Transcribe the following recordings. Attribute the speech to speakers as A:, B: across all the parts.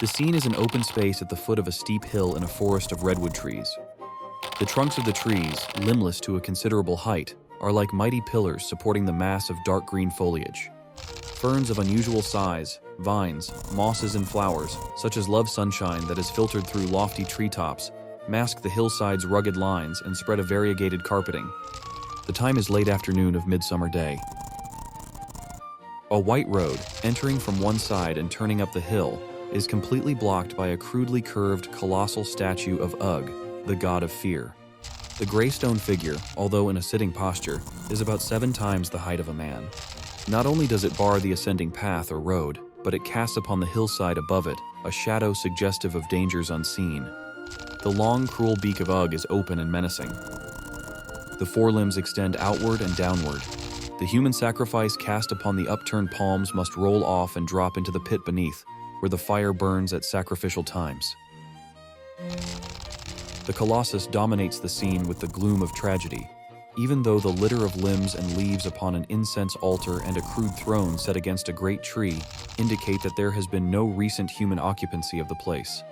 A: The scene is an open space at the foot of a steep hill in a forest of redwood trees. The trunks of the trees, limbless to a considerable height, are like mighty pillars supporting the mass of dark green foliage. Ferns of unusual size, vines, mosses and flowers, such as love sunshine that is filtered through lofty treetops, mask the hillside's rugged lines and spread a variegated carpeting. The time is late afternoon of Midsummer Day. A white road, entering from one side and turning up the hill, is completely blocked by a crudely curved, colossal statue of Ugg, the god of fear. The gray stone figure, although in a sitting posture, is about 7 times the height of a man. Not only does it bar the ascending path or road, but it casts upon the hillside above it a shadow suggestive of dangers unseen. The long, cruel beak of Ugg is open and menacing. The forelimbs extend outward and downward. The human sacrifice cast upon the upturned palms must roll off and drop into the pit beneath, where the fire burns at sacrificial times. The Colossus dominates the scene with the gloom of tragedy, even though the litter of limbs and leaves upon an incense altar and a crude throne set against a great tree indicate that there has been no recent human occupancy of the place.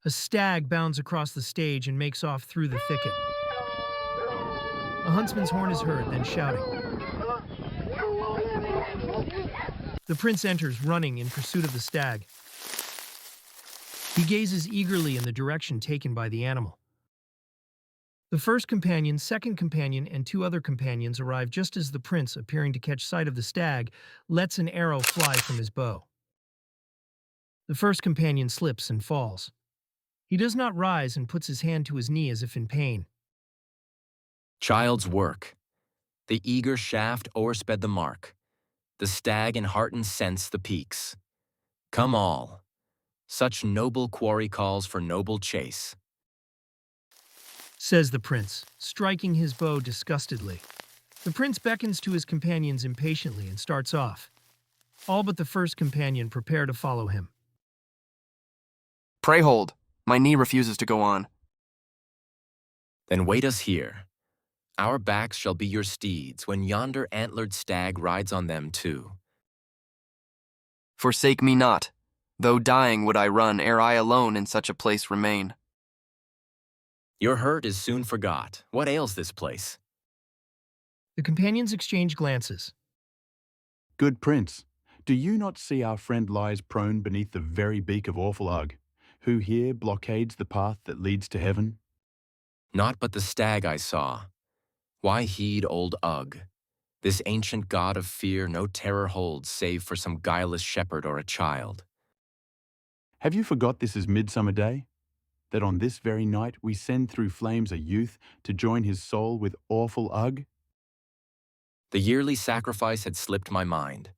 B: A stag bounds across the stage and makes off through the thicket. A huntsman's horn is heard, then shouting. The prince enters, running in pursuit of the stag. He gazes eagerly in the direction taken by the animal. The first companion, second companion, and 2 other companions arrive just as the prince, appearing to catch sight of the stag, lets an arrow fly from his bow. The first companion slips and falls. He does not rise and puts his hand to his knee as if in pain.
C: Child's work. The eager shaft o'ersped the mark. The stag in heartened sense the peaks. Come all. Such noble quarry calls for noble chase,
B: Says the prince, striking his bow disgustedly. The prince beckons to his companions impatiently and starts off. All but the first companion prepare to follow him.
D: Pray hold. My knee refuses to go on.
C: Then wait us here. Our backs shall be your steeds when yonder antlered stag rides on them too.
D: Forsake me not. Though dying would I run, ere I alone in such a place remain.
C: Your hurt is soon forgot. What ails this place?
B: The companions exchange glances.
E: Good prince, do you not see our friend lies prone beneath the very beak of awful Ugg, who here blockades the path that leads to heaven?
C: Not but the stag I saw. Why heed old Ugg? This ancient god of fear no terror holds save for some guileless shepherd or a child.
E: Have you forgot this is Midsummer Day? That on this very night we send through flames a youth to join his soul with awful Ugg?
C: The yearly sacrifice had slipped my mind.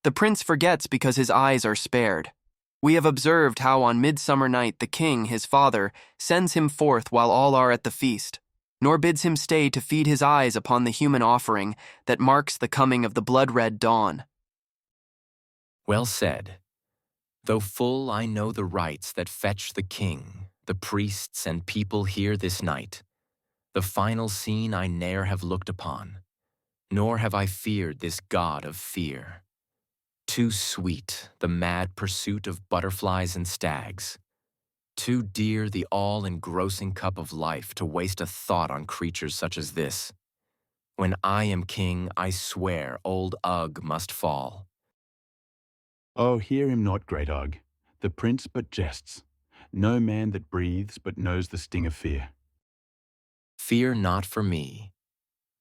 D: The prince forgets because his eyes are spared. We have observed how on Midsummer Night the king, his father, sends him forth while all are at the feast, nor bids him stay to feed his eyes upon the human offering that marks the coming of the blood-red dawn.
C: Well said. Though full I know the rites that fetch the king, the priests and people here this night, the final scene I ne'er have looked upon, nor have I feared this god of fear. Too sweet the mad pursuit of butterflies and stags, too dear the all-engrossing cup of life to waste a thought on creatures such as this. When I am king, I swear old Ugg must fall.
E: Oh, hear him not, great Ugg. The prince but jests. No man that breathes but knows the sting of fear.
C: Fear not for me,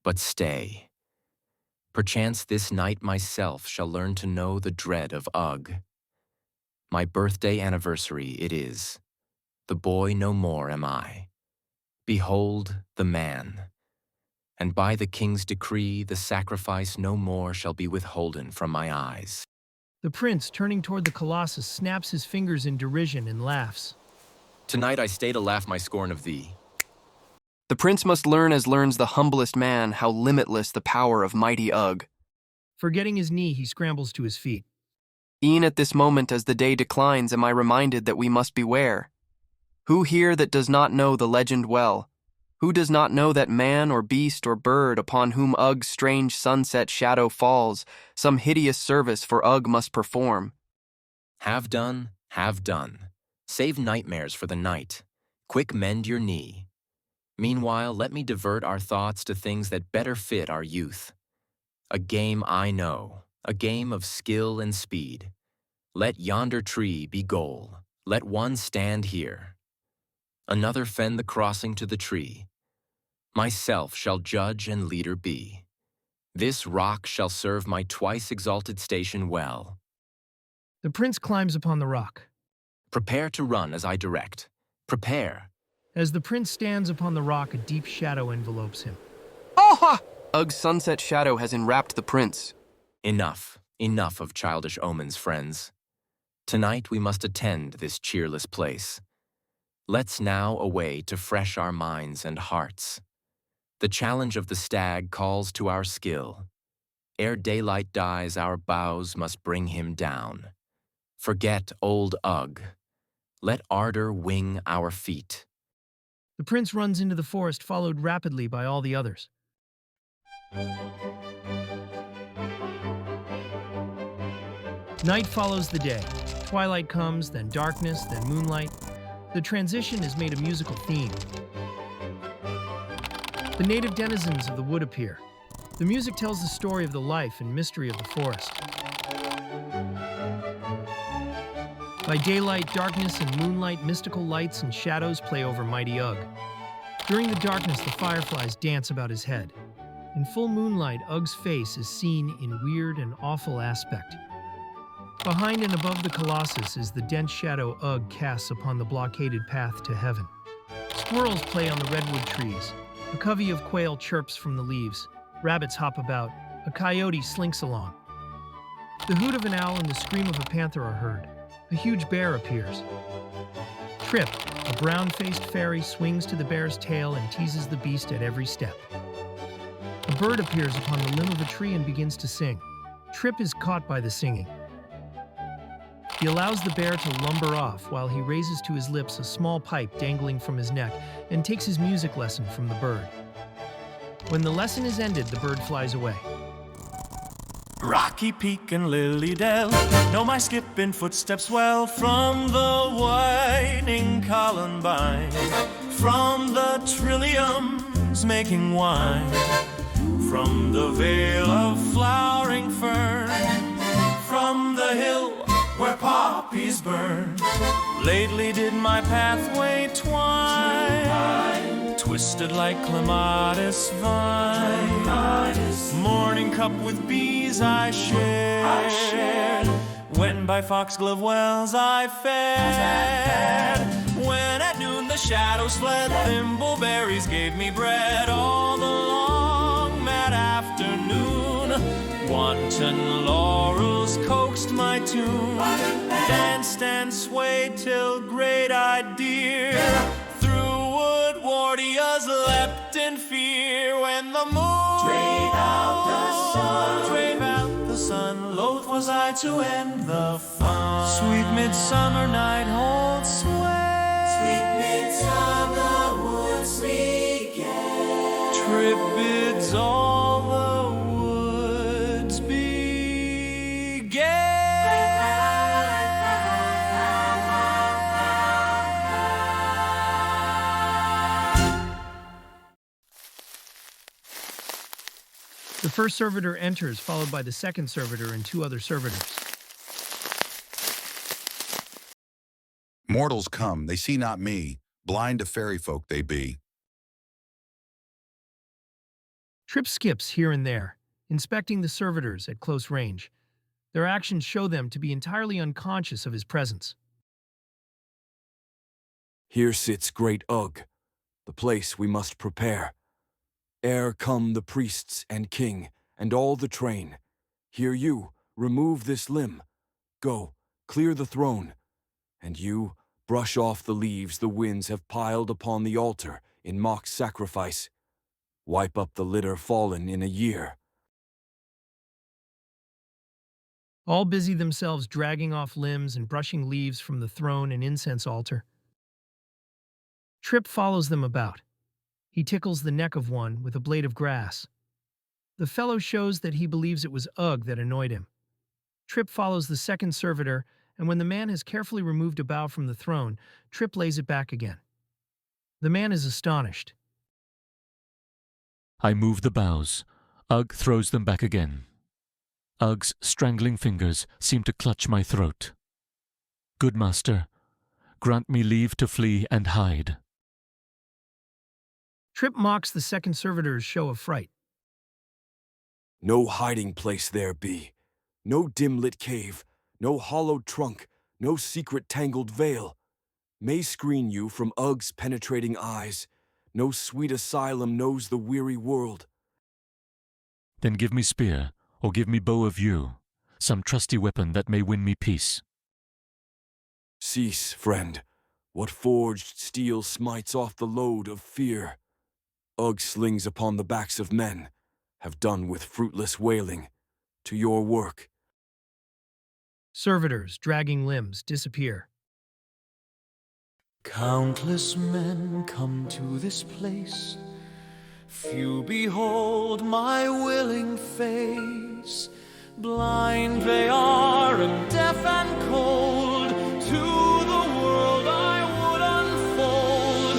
C: but stay. Perchance this night myself shall learn to know the dread of Ugg. My birthday anniversary it is. The boy no more am I. Behold the man. And by the king's decree the sacrifice no more shall be withholden from my eyes.
B: The prince, turning toward the Colossus, snaps his fingers in derision and laughs.
C: Tonight I stay to laugh my scorn of thee.
D: The prince must learn as learns the humblest man how limitless the power of mighty Ugg.
B: Forgetting his knee, he scrambles to his feet.
D: E'en at this moment as the day declines am I reminded that we must beware. Who here that does not know the legend well? Who does not know that man or beast or bird upon whom Ugg's strange sunset shadow falls, some hideous service for Ugg must perform?
C: Have done, have done. Save nightmares for the night. Quick mend your knee. Meanwhile, let me divert our thoughts to things that better fit our youth. A game I know, a game of skill and speed. Let yonder tree be goal. Let one stand here. Another fend the crossing to the tree. Myself shall judge and leader be. This rock shall serve my twice exalted station well.
B: The prince climbs upon the rock.
C: Prepare to run as I direct. Prepare.
B: As the prince stands upon the rock, a deep shadow envelopes him.
D: Oh! Ugg's sunset shadow has enwrapped the prince.
C: Enough, enough of childish omens, friends. Tonight we must attend this cheerless place. Let's now away to fresh our minds and hearts. The challenge of the stag calls to our skill. Ere daylight dies, our bows must bring him down. Forget old Ugg. Let ardor wing our feet.
B: The prince runs into the forest, followed rapidly by all the others. Night follows the day. Twilight comes, then darkness, then moonlight. The transition is made a musical theme. The native denizens of the wood appear. The music tells the story of the life and mystery of the forest. By daylight, darkness, and moonlight, mystical lights and shadows play over mighty Ugg. During the darkness, the fireflies dance about his head. In full moonlight, Ugg's face is seen in weird and awful aspect. Behind and above the colossus is the dense shadow Ugg casts upon the blockaded path to heaven. Squirrels play on the redwood trees. A covey of quail chirps from the leaves. Rabbits hop about. A coyote slinks along. The hoot of an owl and the scream of a panther are heard. A huge bear appears. Trip, a brown-faced fairy, swings to the bear's tail and teases the beast at every step. A bird appears upon the limb of a tree and begins to sing. Trip is caught by the singing. He allows the bear to lumber off while he raises to his lips a small pipe dangling from his neck and takes his music lesson from the bird. When the lesson is ended, the bird flies away.
F: Rocky Peak and Lily Dell know my skipping footsteps well. From the whining columbine, from the trilliums making wine, from the vale of flowering fern, from the hill where poppies burn. Lately did my pathway twine, twisted like clematis vine. Morning cup with bees I shared, when by Foxglove Wells I fed. When at noon the shadows fled, thimbleberries gave me bread. All the long mad afternoon, wanton laurels coaxed my tune, danced and swayed till great-eyed deer through wood warriors leapt in fear. When the moon drave out the sun, loath was I to end the fun. Sweet midsummer night holds sway, sweet midsummer woods begin. Trip bids all the woods begin.
B: The first servitor enters, followed by the second servitor and two other servitors.
G: Mortals come, they see not me. Blind to fairy folk they be.
B: Trip skips here and there, inspecting the servitors at close range. Their actions show them to be entirely unconscious of his presence.
H: Here sits great Ugg, the place we must prepare. Ere come the priests and king and all the train. Here you, remove this limb. Go, clear the throne. And you, brush off the leaves the winds have piled upon the altar in mock sacrifice. Wipe up the litter fallen in a year.
B: All busy themselves dragging off limbs and brushing leaves from the throne and incense altar. Trip follows them about. He tickles the neck of one with a blade of grass. The fellow shows that he believes it was Ugg that annoyed him. Trip follows the second servitor and when the man has carefully removed a bough from the throne, Trip lays it back again. The man is astonished.
I: I move the boughs. Ugg throws them back again. Ugg's strangling fingers seem to clutch my throat. Good master, grant me leave to flee and hide.
B: Trip mocks the second servitor's show of fright.
H: No hiding place there be, no dim-lit cave, no hollowed trunk, no secret tangled veil, may screen you from Ugg's penetrating eyes. No sweet asylum knows the weary world.
I: Then give me spear, or give me bow of yew, some trusty weapon that may win me peace.
H: Cease, friend. What forged steel smites off the load of fear? Ugg slings upon the backs of men have done with fruitless wailing. To your work.
B: Servitors, dragging limbs, disappear.
F: Countless men come to this place. Few behold my willing face. Blind they are and deaf and cold. To the world I would unfold.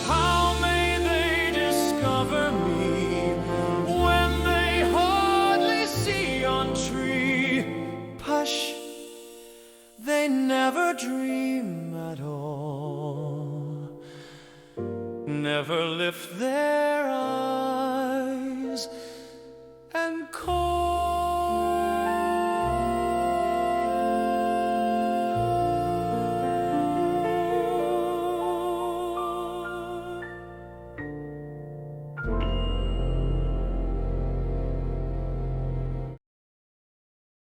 F: How may they discover me when they hardly see on tree? Hush, they never dream at all. Never lift their eyes and call.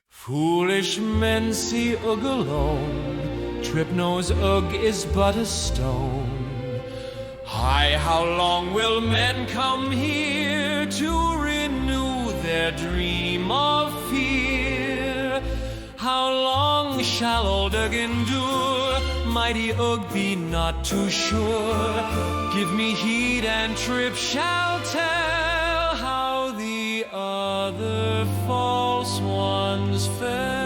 F: Foolish men see Ugg alone. Trip knows Ugg is but a stone. Hi, how long will men come here to renew their dream of fear? How long shall old Ugg endure? Mighty Ugg, be not too sure. Give me heed and Trip shall tell how the other false ones fell.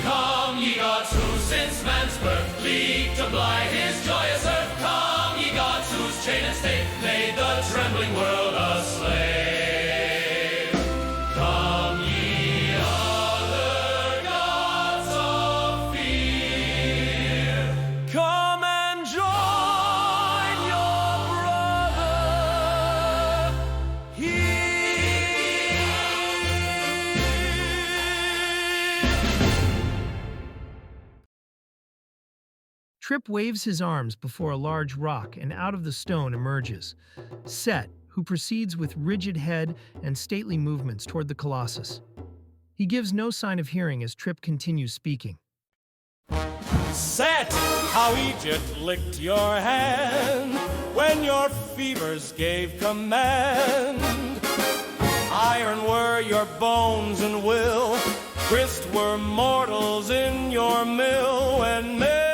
F: Come, ye gods who since man's birth league to blight his joyous earth. Come, ye gods whose chain and state made the trembling world a slave. Come, ye other gods of fear. Come and join your brother here.
B: Trip waves his arms before a large rock, and out of the stone emerges Set, who proceeds with rigid head and stately movements toward the Colossus. He gives no sign of hearing as Trip continues speaking.
F: Set, how Egypt licked your hand when your fevers gave command. Iron were your bones and will, grist were mortals in your mill, when men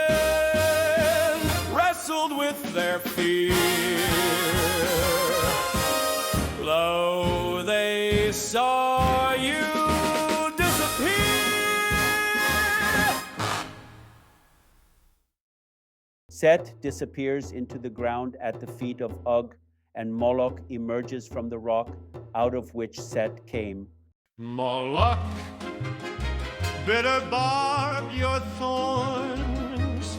F: wrestled with their fear. Lo, they saw you disappear.
J: Set disappears into the ground at the feet of Ugg, and Moloch emerges from the rock out of which Set came.
F: Moloch, bitter barb your thorns,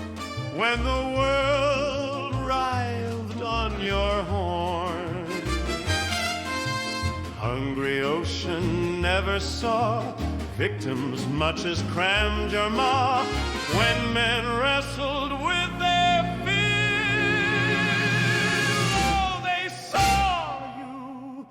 F: when the world writhed on your horn. Hungry ocean never saw victims much as crammed your maw, when men wrestled with their fear. Oh, they saw you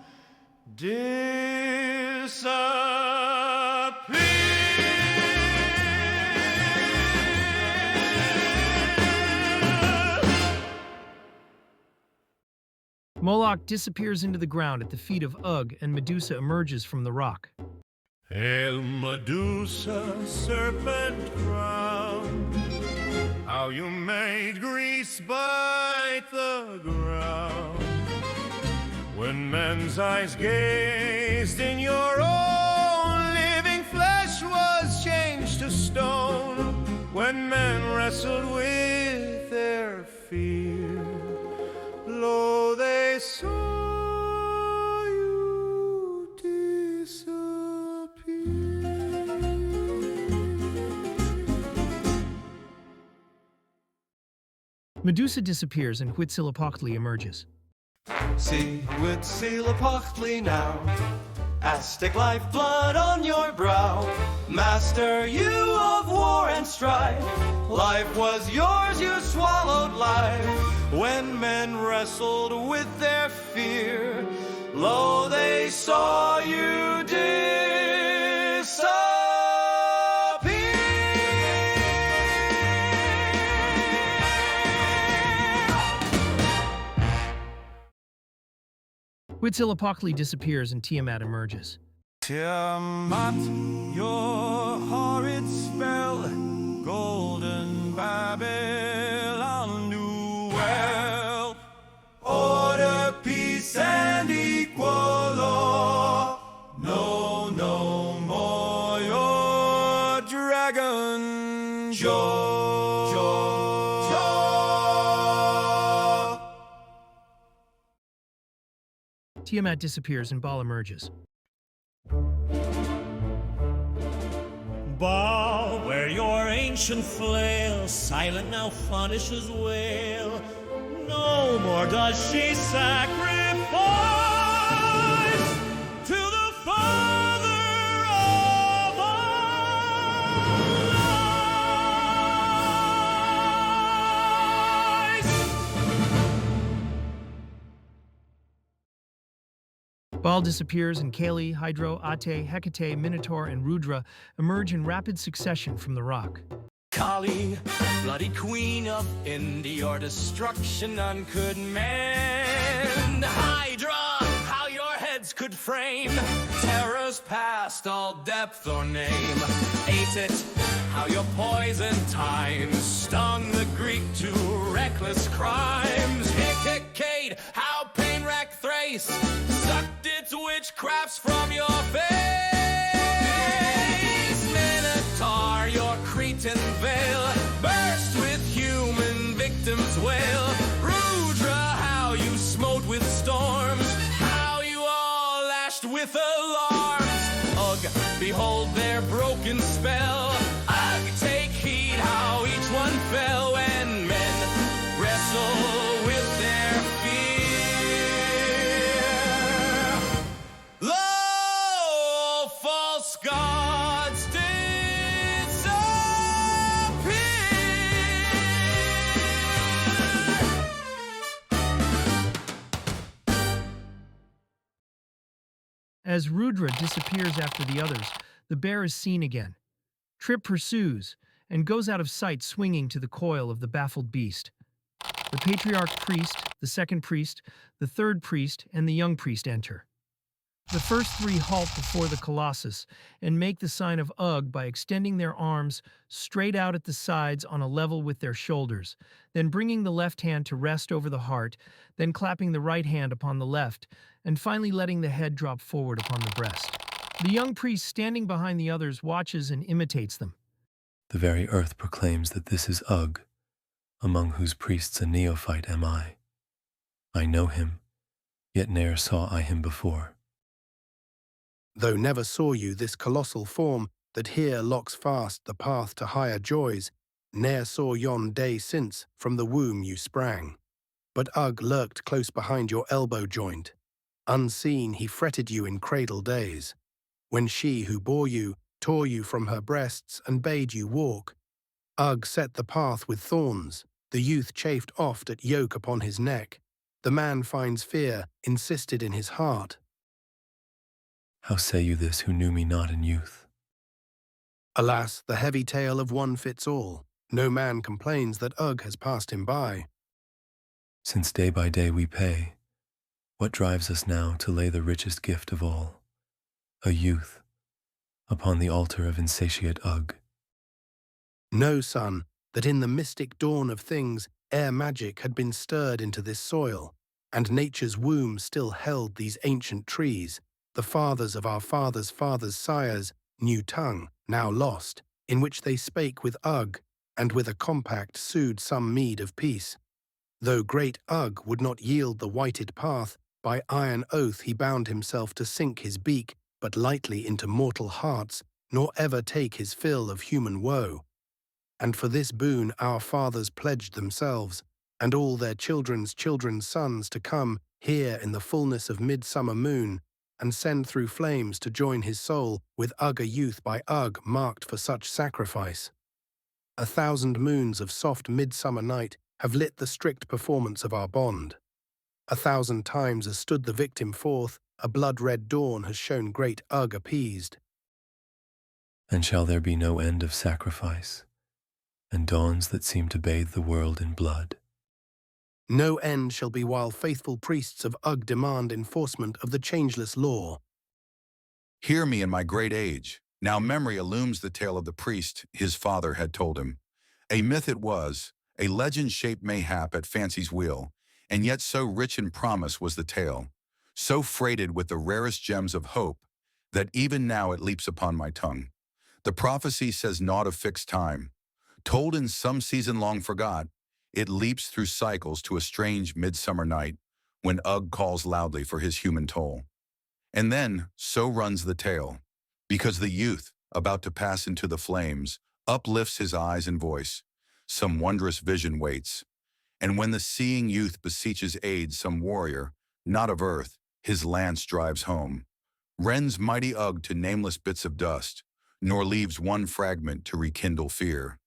B: Moloch disappears into the ground at the feet of Ugg, and Medusa emerges from the rock.
F: Hail Medusa, serpent crowned, how you made Greece bite the ground. When men's eyes gazed in your own living flesh was wrestled with their fear. Lo, they saw you disappear.
B: Medusa disappears and Huitzilopochtli emerges.
F: See Huitzilopochtli now, Aztec lifeblood on your brow, master you of war and strife. Life was yours, you swallowed life. When men wrestled with their fear, lo, they saw you disappear.
B: Huitzilopochtli disappears and Tiamat emerges.
F: Tiamat, your horrid spell, golden Babylon knew well. Order, peace, and equal law. No, no more your dragon jaw.
B: Tiamat disappears and Baal emerges.
F: Baal, where your ancient flail silent now furnishes wail. No more does she sacrifice to the Father of lies.
B: Baal disappears and Kali, Hydro, Ate, Hecate, Minotaur, and Rudra emerge in rapid succession from the rock.
F: Kali, bloody queen of India, your destruction none could mend. Hydra, how your heads could frame terrors past all depth or name. Ate it, how your poison time stung the Greek to reckless crimes. Hecate, how pain-racked Thrace sucked its witchcrafts from your face. Minotaur, your Cretan veil burst with human victims' wail. Rudra, how you smote with storms, how you all lashed with alarms. Ugh, behold their broken spell. Ugh, take heed how each one fell when men wrestle with their fear. Lo, false gods
B: As Rudra disappears after the others, the bear is seen again. Trip pursues and goes out of sight swinging to the coil of the baffled beast. The patriarch priest, the second priest, the third priest, and the young priest enter. The first three halt before the colossus and make the sign of Ugg by extending their arms straight out at the sides on a level with their shoulders, then bringing the left hand to rest over the heart, then clapping the right hand upon the left, and finally letting the head drop forward upon the breast. The young priest standing behind the others watches and imitates them.
K: The very earth proclaims that this is Ugg, among whose priests a neophyte am I. I know him, yet ne'er saw I him before.
L: Though never saw you this colossal form that here locks fast the path to higher joys, ne'er saw yon day since from the womb you sprang. But Ugg lurked close behind your elbow joint. Unseen he fretted you in cradle days, when she who bore you tore you from her breasts and bade you walk. Ugg set the path with thorns, the youth chafed oft at yoke upon his neck. The man finds fear insisted in his heart.
K: How say you this who knew me not in youth?
L: Alas, the heavy tale of one fits all. No man complains that Ugg has passed him by.
K: Since day by day we pay, what drives us now to lay the richest gift of all, a youth, upon the altar of insatiate Ugg?
L: Know, son, that in the mystic dawn of things, ere magic had been stirred into this soil, and nature's womb still held these ancient trees, the fathers of our fathers' fathers' sires, new tongue, now lost, in which they spake with Ugg, and with a compact sued some meed of peace. Though great Ugg would not yield the whited path, by iron oath he bound himself to sink his beak but lightly into mortal hearts, nor ever take his fill of human woe. And for this boon our fathers pledged themselves, and all their children's children's sons to come here in the fullness of midsummer moon, and send through flames to join his soul with Ugg a youth by Ugg marked for such sacrifice. 1,000 moons of soft midsummer night have lit the strict performance of our bond. 1,000 times as stood the victim forth, a blood-red dawn has shown great Ugg appeased.
K: And shall there be no end of sacrifice, and dawns that seem to bathe the world in blood?
L: No end shall be while faithful priests of Ugg demand enforcement of the changeless law.
G: Hear me in my great age. Now memory illumes the tale of the priest his father had told him. A myth it was, a legend shaped mayhap at fancy's wheel, and yet so rich in promise was the tale, so freighted with the rarest gems of hope, that even now it leaps upon my tongue. The prophecy says naught of fixed time. Told in some season long forgot, it leaps through cycles to a strange midsummer night, when Ugg calls loudly for his human toll. And then, so runs the tale, because the youth, about to pass into the flames, uplifts his eyes and voice. Some wondrous vision waits. And when the seeing youth beseeches aid some warrior, not of earth, his lance drives home, rends mighty Ugg to nameless bits of dust, nor leaves one fragment to rekindle fear.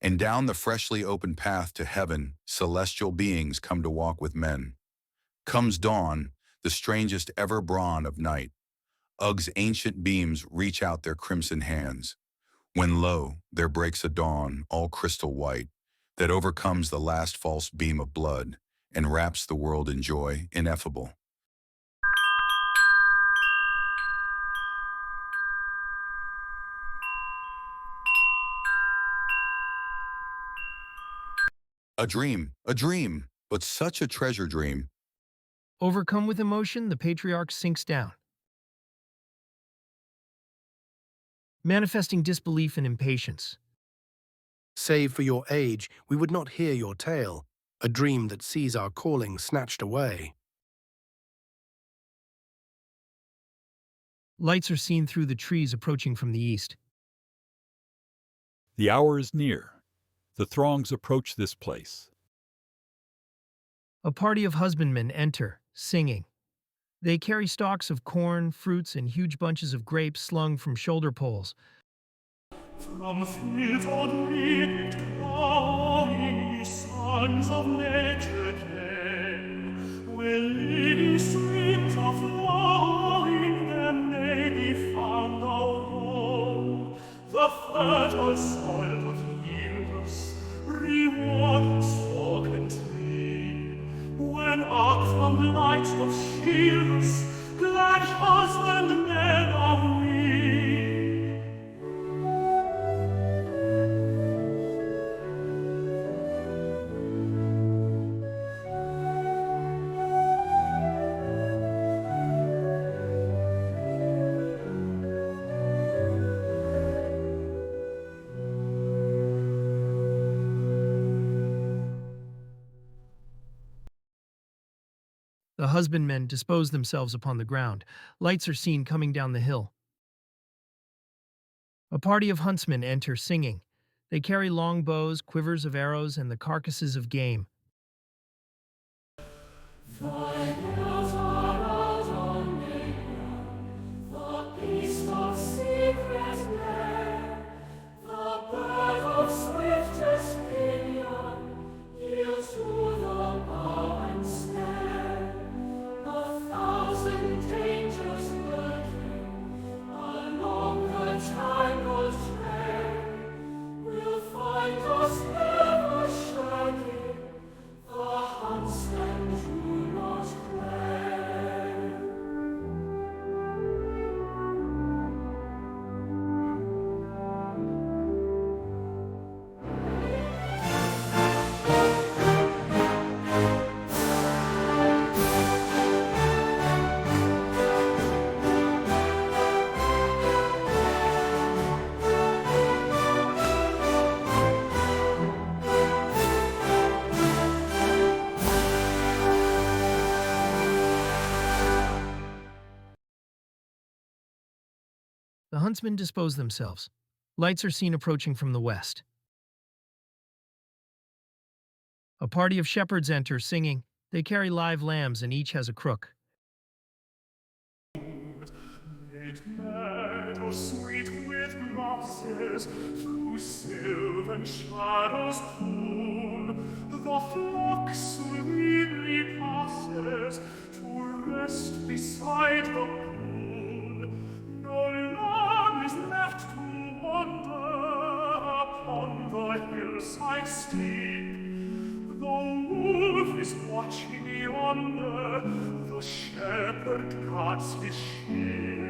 G: And down the freshly opened path to heaven, celestial beings come to walk with men. Comes dawn, the strangest ever brawn of night. Ugg's ancient beams reach out their crimson hands, when lo, there breaks a dawn all crystal white, that overcomes the last false beam of blood, and wraps the world in joy ineffable. A dream, but such a treasure dream.
B: Overcome with emotion, the patriarch sinks down, manifesting disbelief and impatience.
L: Save for your age, we would not hear your tale, a dream that sees our calling snatched away.
B: Lights are seen through the trees approaching from the east.
M: The hour is near. The throngs approach this place.
B: A party of husbandmen enter, singing. They carry stalks of corn, fruits, and huge bunches of grapes slung from shoulder poles.
F: From field on reed growing, sons of nature came, where lily streams are flowing, there may be found a home. The fertile soil of yields, reward stalk and tree, when up from light of shields, glad husbandmen are we.
B: The husbandmen dispose themselves upon the ground. Lights are seen coming down the hill. A party of huntsmen enter, singing. They carry long bows, quivers of arrows, and the carcasses of game.
F: The huntsmen do not play.
B: huntsmen dispose themselves. Lights are seen approaching from the west. A party of shepherds enter, singing. They carry live lambs, and each has a crook.
F: Meadows sweet with grasses, through sylvan shadows cool, the flock serenely passes to rest beside the pool. No lamb is left to wander upon the hillside steep. The wolf is watching yonder, the shepherd guards his sheep.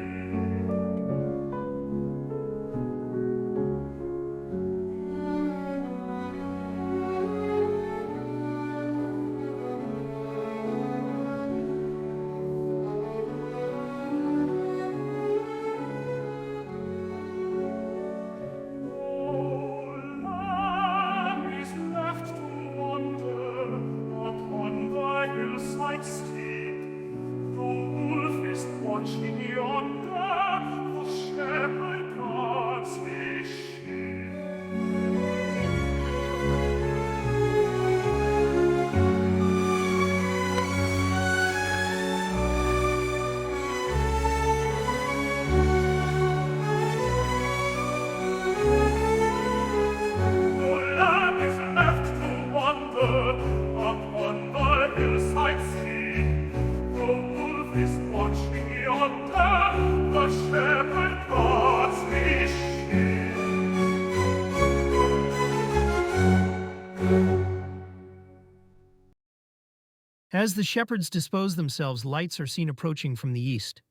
B: As the shepherds dispose themselves, lights are seen approaching from the east.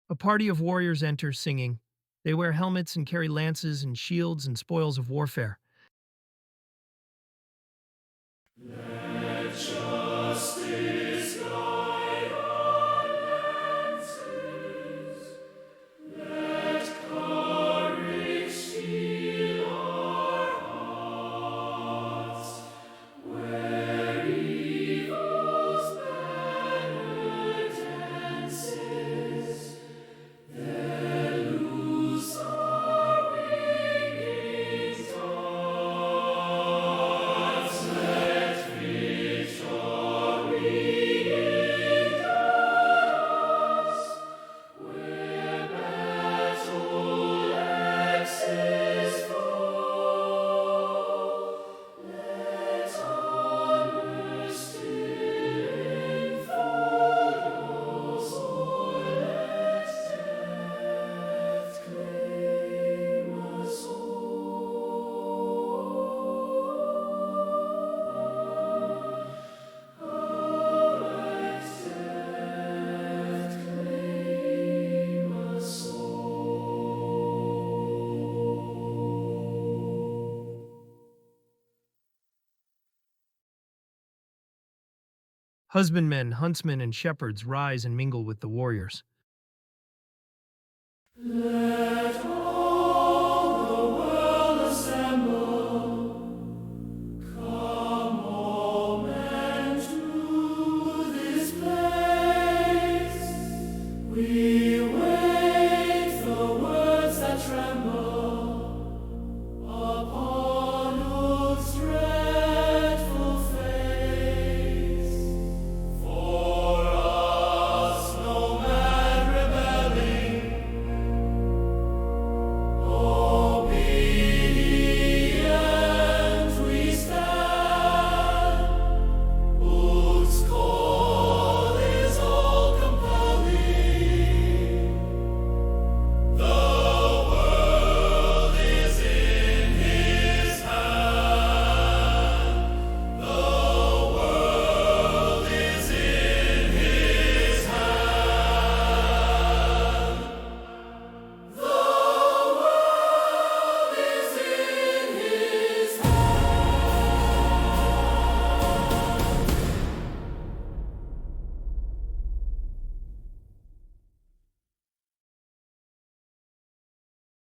B: A party of warriors enter, singing. They wear helmets and carry lances and shields and spoils of warfare.
F: Let justice guide our lances. Let courage steel our hearts. Where evil's banner dances, there loose our winged darts. Let victory in us, where battle axes fall. Let honor still enfold us, or let death claim us
B: Husbandmen, huntsmen, and shepherds rise and mingle with the warriors.
F: Let all the world assemble. Come, all men, to this place. We wait the words that tremble upon Oath's dreadful face. For us, no man rebelling, obedient we stand. Oath's call is all-compelling. The world is in his hand. The world is in his hand. The world is in his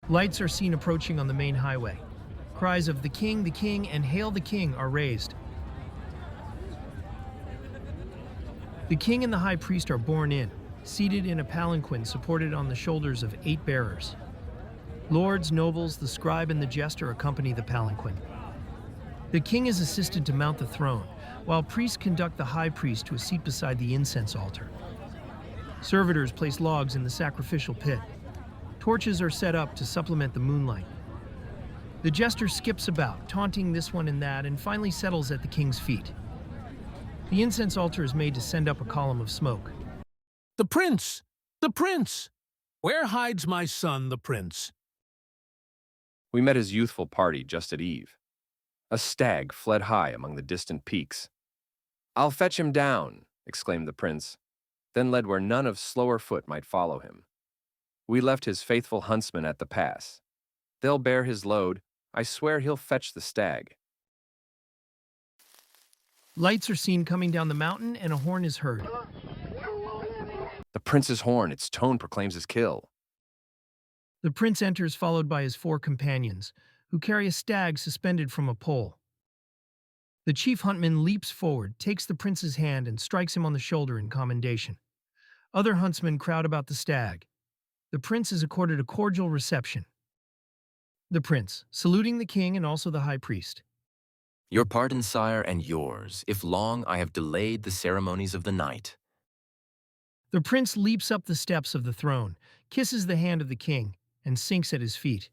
B: Lights are seen approaching on the main highway. Cries of the King, and Hail the King are raised. The king and the high priest are borne in, seated in a palanquin supported on the shoulders of 8 bearers. Lords, nobles, the scribe, and the jester accompany the palanquin. The king is assisted to mount the throne, while priests conduct the high priest to a seat beside the incense altar. Servitors place logs in the sacrificial pit. Torches are set up to supplement the moonlight. The jester skips about, taunting this one and that, and finally settles at the king's feet. The incense altar is made to send up a column of smoke.
N: The prince! The prince! Where hides my son, the prince?
O: We met his youthful party just at eve. A stag fled high among the distant peaks. "I'll fetch him down," exclaimed the prince, then led where none of slower foot might follow him. We left his faithful huntsmen at the pass. They'll bear his load. I swear he'll fetch the stag.
B: Lights are seen coming down the mountain, and a horn is heard.
O: The prince's horn, its tone proclaims his kill.
B: The prince enters, followed by his 4 companions, who carry a stag suspended from a pole. The chief huntman leaps forward, takes the prince's hand, and strikes him on the shoulder in commendation. Other huntsmen crowd about the stag. The prince is accorded a cordial reception. The prince, saluting the king and also the high priest.
C: Your pardon, sire, and yours, if long I have delayed the ceremonies of the night.
B: The prince leaps up the steps of the throne, kisses the hand of the king, and sinks at his feet.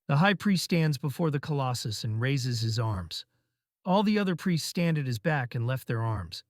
B: The high priest stands before the colossus and raises his arms. All the other priests stand at his back and left their arms.